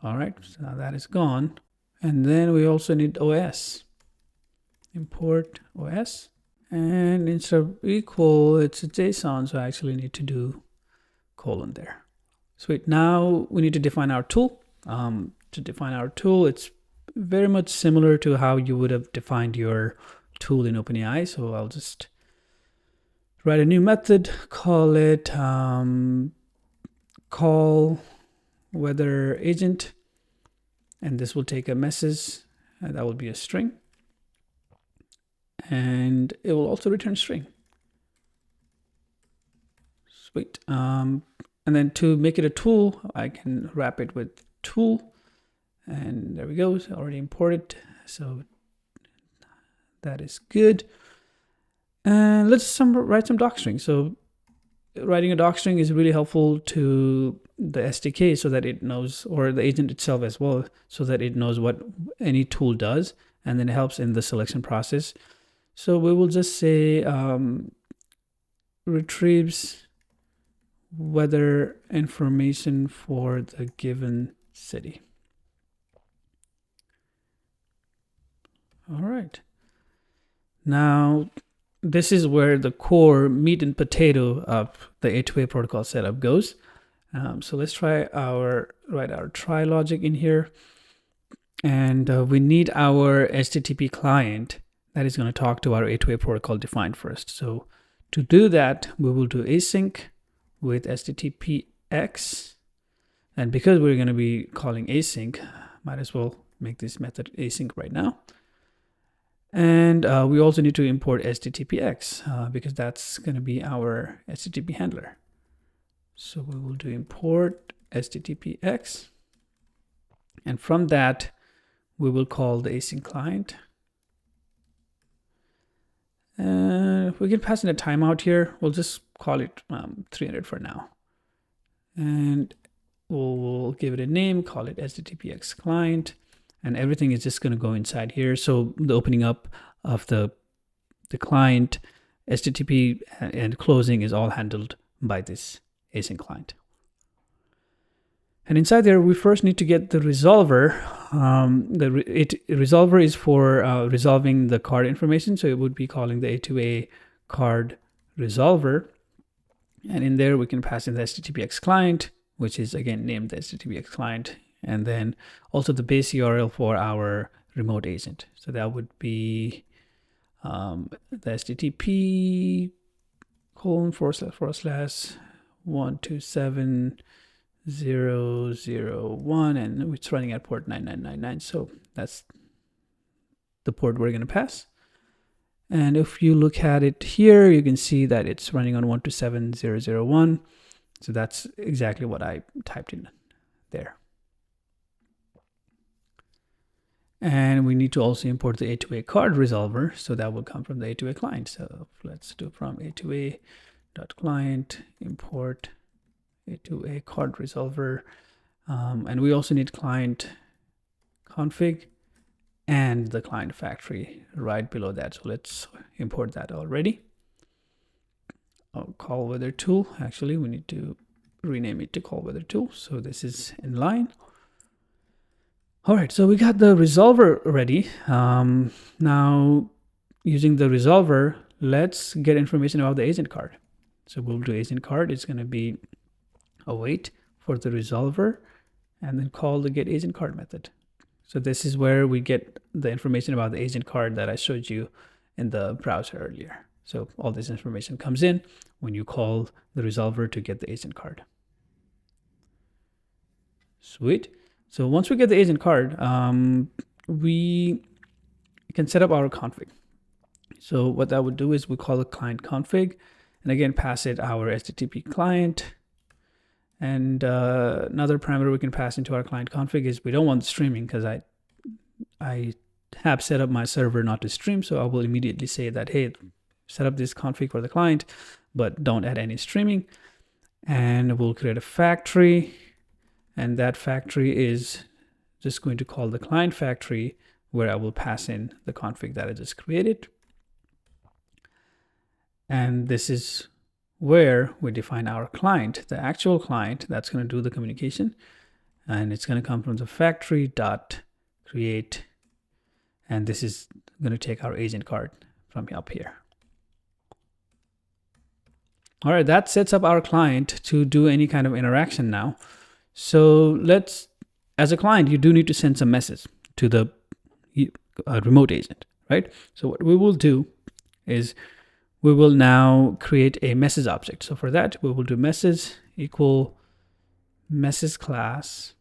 All right, so now that is gone. And then we also need OS. Import OS. And instead of equal, it's a JSON, so I actually need to do colon there. Sweet. Now we need to define our tool. To define our tool, it's very much similar to how you would have defined your tool in OpenAI. So I'll just write a new method, call it call weather agent, and this will take a message, and that will be a string. And it will also return string. Sweet. And then to make it a tool, I can wrap it with tool. And there we go. It's already imported. So that is good. And let's write some docstring. So writing a docstring is really helpful to the SDK so that it knows, or the agent itself as well, so that it knows what any tool does, and then it helps in the selection process. So we will just say retrieves weather information for the given city. All right. Now, this is where the core meat and potato of the A2A protocol setup goes. So let's write our try logic in here. And we need our HTTP client that is going to talk to our A2A protocol defined first. So to do that, we will do async with HTTPX. And because we're going to be calling async, might as well make this method async right now. And we also need to import HTTPX because that's going to be our HTTP handler. So we will do import HTTPX. And from that, we will call the async client. We can pass in a timeout here. We'll just call it 300 for now. And we'll give it a name, call it HTTPX client. And everything is just going to go inside here. So the opening up of the client, HTTP and closing is all handled by this async client. And inside there, we first need to get the resolver. Resolver is for resolving the card information. So it would be calling the A2A card resolver. And in there, we can pass in the HTTPX client, which is again named the HTTPX client. And then also the base URL for our remote agent. So that would be the HTTP //127.0.0.1, and it's running at port 9999. So that's the port we're going to pass. And if you look at it here, you can see that it's running on 127.0.0.1. So that's exactly what I typed in there. And we need to also import the A2A card resolver. So that will come from the A2A client. So let's do from A2A.client import A2A card resolver. And we also need client config and the client factory right below that. So let's import that already. Call weather tool. Actually, we need to rename it to call weather tool. So this is in line. All right, so we got the resolver ready. Now, using the resolver, let's get information about the agent card. So we'll do agent card. It's going to be await for the resolver and then call the get agent card method. So this is where we get the information about the agent card that I showed you in the browser earlier. So all this information comes in when you call the resolver to get the agent card. Sweet. So once we get the agent card, we can set up our config. So what that would do is we call the client config, and again, pass it our HTTP client. And another parameter we can pass into our client config is we don't want streaming because I have set up my server not to stream. So I will immediately say that, hey, set up this config for the client, but don't add any streaming. And we'll create a factory. And that factory is just going to call the client factory, where I will pass in the config that I just created. And this is where we define our client, the actual client that's going to do the communication. And it's going to come from the factory.create. And this is going to take our agent card from up here. All right, that sets up our client to do any kind of interaction now. So as a client, you do need to send some message to the remote agent, right? So what we will do is we will now create a message object. So for that, we will do message equal message class,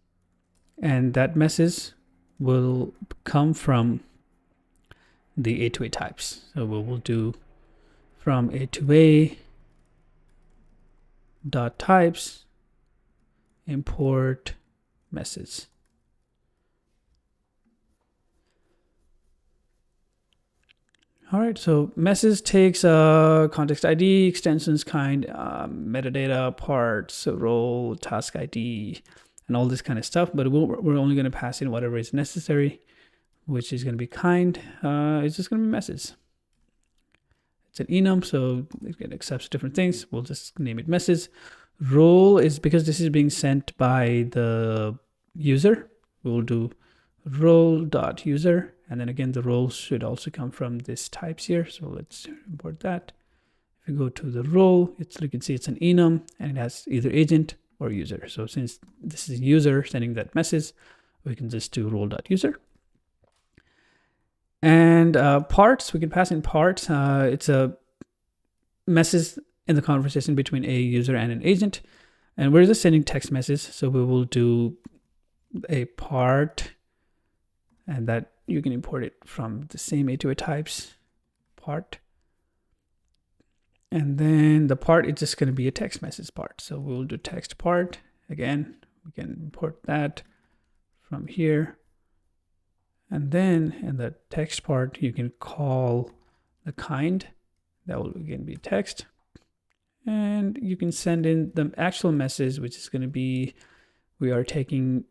and that message will come from the A2A types. So we will do from A2A dot types import message. All right, so message takes context ID, extensions kind, metadata, parts, role, task ID, and all this kind of stuff. But we're only going to pass in whatever is necessary, which is going to be kind. It's just going to be message. It's an enum, so it accepts different things. We'll just name it message. Role is because this is being sent by the user. We will do role.user, And then again, the role should also come from this types here. So let's import that. If you go to the role, you can see it's an enum and it has either agent or user. So since this is user sending that message, we can just do role.user. And parts, we can pass in parts. It's a message in the conversation between a user and an agent. And we're just sending text message. So we will do a part, and that you can import it from the same A2A types part. And then the part is just going to be a text message part. So we'll do text part. Again, we can import that from here. And then in the text part, you can call the kind. That will again be text. And you can send in the actual message, which is going to be, we are taking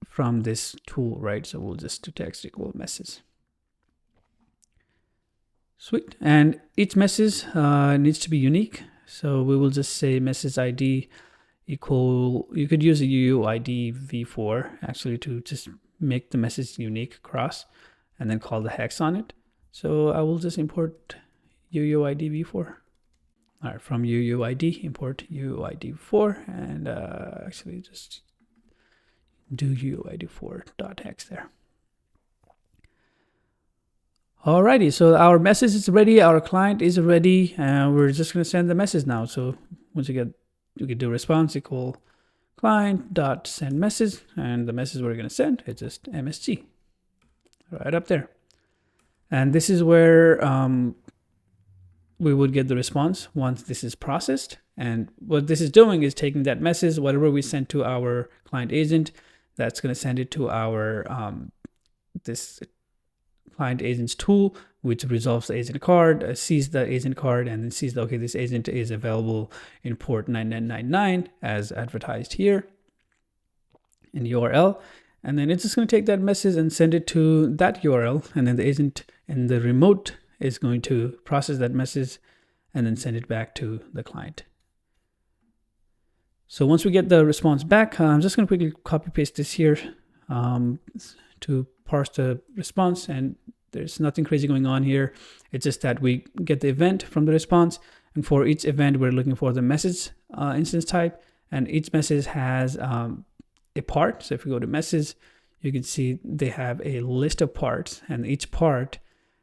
from this tool, right? So we'll just do text equal message. Sweet. And each message needs to be unique. So we will just say message ID equal, you could use a UUID v4 actually to just make the message unique across and then call the hex on it. So I will just import UUID v4. All right, from UUID, import UUID4 and actually just do UUID4.hex there. Alrighty, so our message is ready, our client is ready, and we're just going to send the message now. So once you can do response equal client.send message, and the message we're going to send is just MSG right up there. And this is where we would get the response once this is processed. And what this is doing is taking that message, whatever we sent to our client agent, that's going to send it to our this client agent's tool, which resolves the agent card, sees the agent card, and then sees that, okay, this agent is available in port 9999 as advertised here in URL. And then it's just going to take that message and send it to that URL. And then the agent in the remote is going to process that message and then send it back to the client. So once we get the response back, I'm just going to quickly copy paste this here to parse the response, and there's nothing crazy going on here. It's just that we get the event from the response, and for each event we're looking for the message instance type, and each message has a part. So if we go to message, you can see they have a list of parts, and each part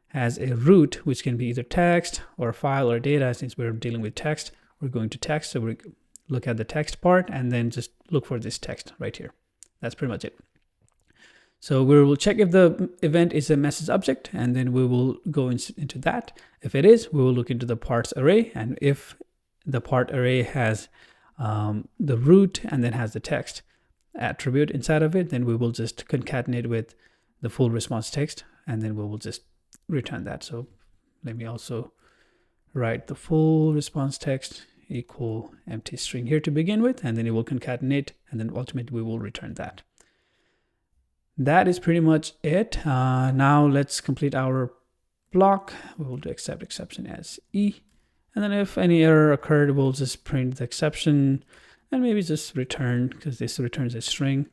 has a root, which can be either text or file or data. Since we're dealing with text, we're going to text, so we look at the text part and then just look for this text right here. That's pretty much it. So we will check if the event is a message object, and then we will go into that. If it is, we will look into the parts array, and if the part array has the root and then has the text attribute inside of it, then we will just concatenate with the full response text, and then we will just return that. So let me also write the full response text equal empty string here to begin with, and then it will concatenate, and then ultimately we will return that. That is pretty much it. Now let's complete our block. We will do accept exception as E. And then if any error occurred, we'll just print the exception and maybe just return, because this returns a string.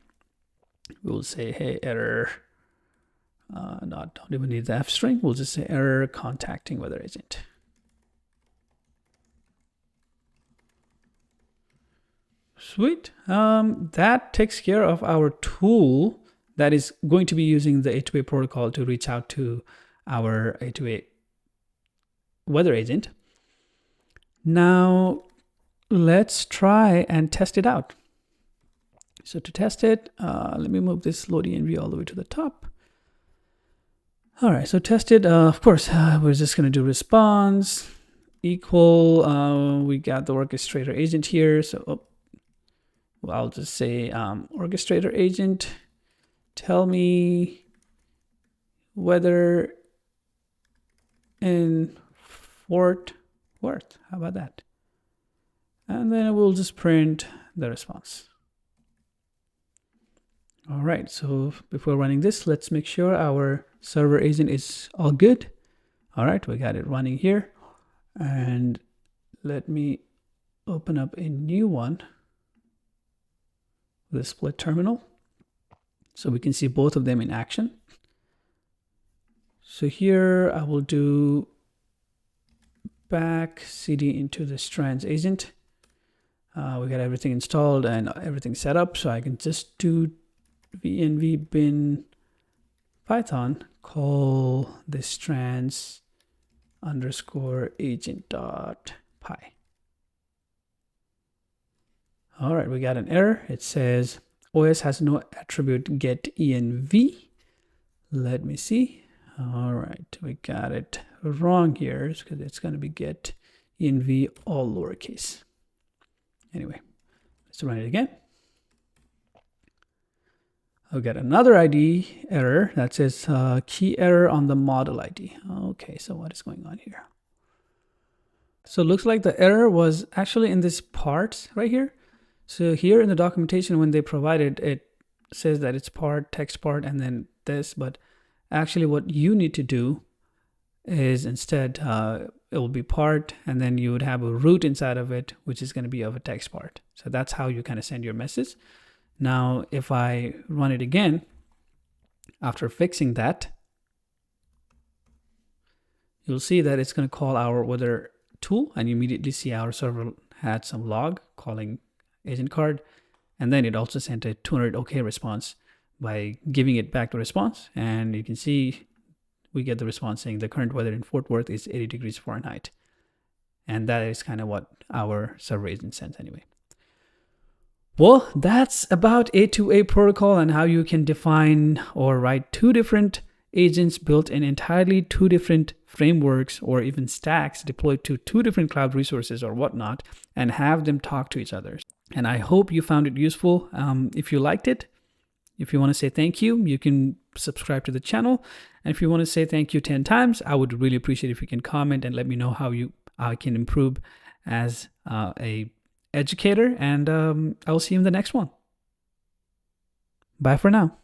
We will say, hey, error. Don't even need the F string. We'll just say error contacting weather agent. Sweet. That takes care of our tool that is going to be using the A2A protocol to reach out to our A2A weather agent. Now let's try and test it out. So to test it, let me move this load env all the way to the top. All right, so test it. Of course, we're just going to do response equal. We got the orchestrator agent here. So well, I'll just say orchestrator agent, tell me weather in Fort Worth. How about that? And then we'll just print the response. All right, so before running this, let's make sure our server agent is all good. All right, we got it running here. And let me open up a new one, the split terminal, so we can see both of them in action. So here I will do back cd into the Strands agent. We got everything installed and everything set up, so I can just do venv bin python, call the strands underscore agent dot py. All right, we got an error. It says OS has no attribute get env. Let me see. All right, we got it wrong here because it's going to be get env all lowercase. Anyway, let's run it again. I'll get another ID error that says key error on the model ID. Okay, so what is going on here? So it looks like the error was actually in this part right here. So here in the documentation, when they provided it, says that it's part, text part, and then this, but actually what you need to do is instead it will be part, and then you would have a root inside of it, which is going to be of a text part. So that's how you kind of send your message. Now, if I run it again, after fixing that, you'll see that it's going to call our weather tool, and you immediately see our server had some log calling agent card, and then it also sent a 200 OK response by giving it back the response, and you can see we get the response saying the current weather in Fort Worth is 80 degrees Fahrenheit. And that is kind of what our server agent sends anyway. Well, that's about A2A protocol and how you can define or write two different agents built in entirely two different frameworks or even stacks deployed to two different cloud resources or whatnot, and have them talk to each other. And I hope you found it useful. If you liked it, if you want to say thank you, you can subscribe to the channel. And if you want to say thank you 10 times, I would really appreciate if you can comment and let me know how I can improve as a educator. And I'll see you in the next one. Bye for now.